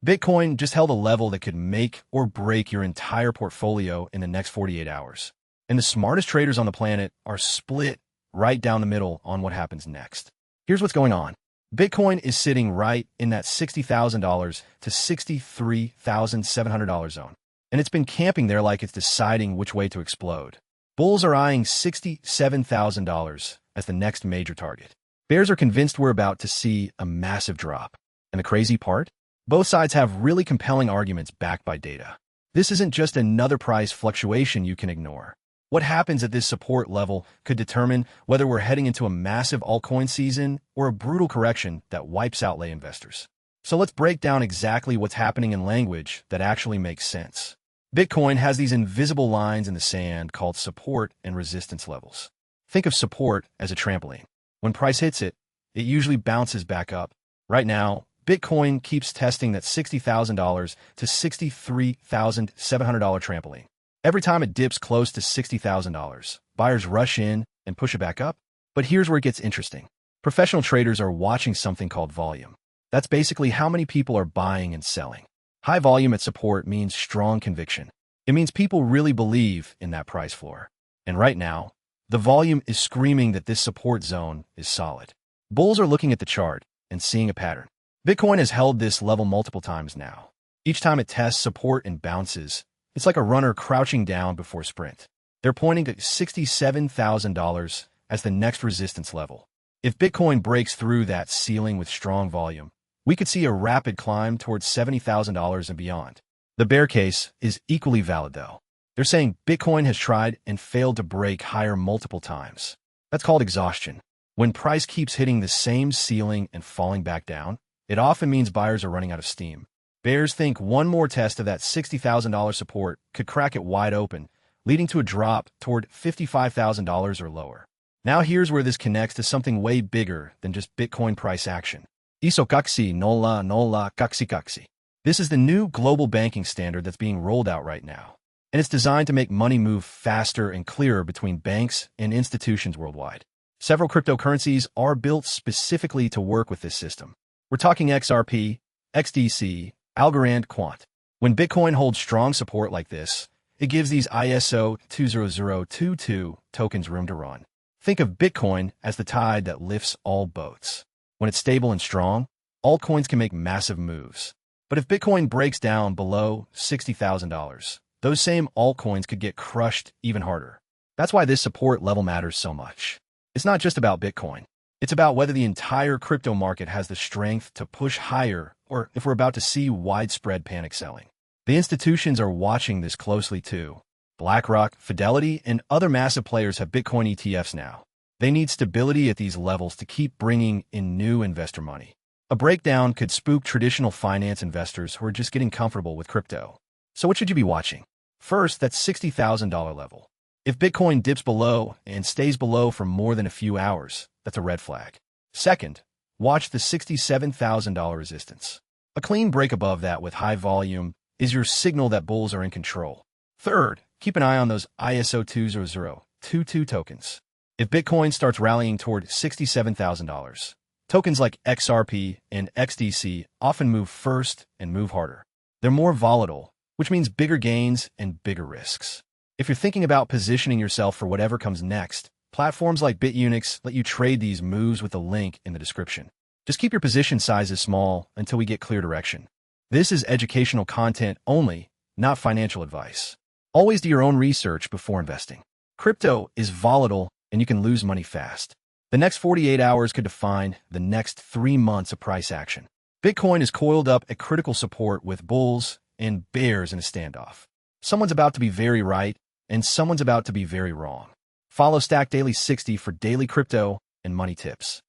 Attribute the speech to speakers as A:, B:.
A: Bitcoin just held a level that could make or break your entire portfolio in the next 48 hours. And the smartest traders on the planet are split right down the middle on what happens next. Here's what's going on. Bitcoin is sitting right in that $60,000 to $63,700 zone. And it's been camping there like it's deciding which way to explode. Bulls are eyeing $67,000 as the next major target. Bears are convinced we're about to see a massive drop. And the crazy part? Both sides have really compelling arguments backed by data. This isn't just another price fluctuation you can ignore. What happens at this support level could determine whether we're heading into a massive altcoin season or a brutal correction that wipes out lay investors. So let's break down exactly what's happening in language that actually makes sense. Bitcoin has these invisible lines in the sand called support and resistance levels. Think of support as a trampoline. When price hits it, it usually bounces back up. Right now, Bitcoin keeps testing that $60,000 to $63,700 trampoline. Every time it dips close to $60,000, buyers rush in and push it back up. But here's where it gets interesting. Professional traders are watching something called volume. That's basically how many people are buying and selling. High volume at support means strong conviction. It means people really believe in that price floor. And right now, the volume is screaming that this support zone is solid. Bulls are looking at the chart and seeing a pattern. Bitcoin has held this level multiple times now. Each time it tests support and bounces, it's like a runner crouching down before sprint. They're pointing to $67,000 as the next resistance level. If Bitcoin breaks through that ceiling with strong volume, we could see a rapid climb towards $70,000 and beyond. The bear case is equally valid, though. They're saying Bitcoin has tried and failed to break higher multiple times. That's called exhaustion. When price keeps hitting the same ceiling and falling back down, it often means buyers are running out of steam. Bears think one more test of that $60,000 support could crack it wide open, leading to a drop toward $55,000 or lower. Now here's where this connects to something way bigger than just Bitcoin price action. Isokaksi nola nola kaksi kaksi. This is the new global banking standard that's being rolled out right now. And it's designed to make money move faster and clearer between banks and institutions worldwide. Several cryptocurrencies are built specifically to work with this system. We're talking XRP, XDC, Algorand, Quant. When Bitcoin holds strong support like this, it gives these ISO 20022 tokens room to run. Think of Bitcoin as the tide that lifts all boats. When it's stable and strong, altcoins can make massive moves. But if Bitcoin breaks down below $60,000, those same altcoins could get crushed even harder. That's why this support level matters so much. It's not just about Bitcoin. It's about whether the entire crypto market has the strength to push higher or if we're about to see widespread panic selling. The institutions are watching this closely too. BlackRock, Fidelity, and other massive players have Bitcoin ETFs now. They need stability at these levels to keep bringing in new investor money. A breakdown could spook traditional finance investors who are just getting comfortable with crypto. So what should you be watching? First, that $60,000 level. If Bitcoin dips below and stays below for more than a few hours, that's a red flag. Second, watch the $67,000 resistance. A clean break above that with high volume is your signal that bulls are in control. Third, keep an eye on those ISO 20022 tokens. If Bitcoin starts rallying toward $67,000, tokens like XRP and XDC often move first and move harder. They're more volatile, which means bigger gains and bigger risks. If you're thinking about positioning yourself for whatever comes next, platforms like BitUnix let you trade these moves with the link in the description. Just keep your position sizes small until we get clear direction. This is educational content only, not financial advice. Always do your own research before investing. Crypto is volatile and you can lose money fast. The next 48 hours could define the next 3 months of price action. Bitcoin is coiled up at critical support with bulls and bears in a standoff. Someone's about to be very right and someone's about to be very wrong. Follow Stack Daily 60 for daily crypto and money tips.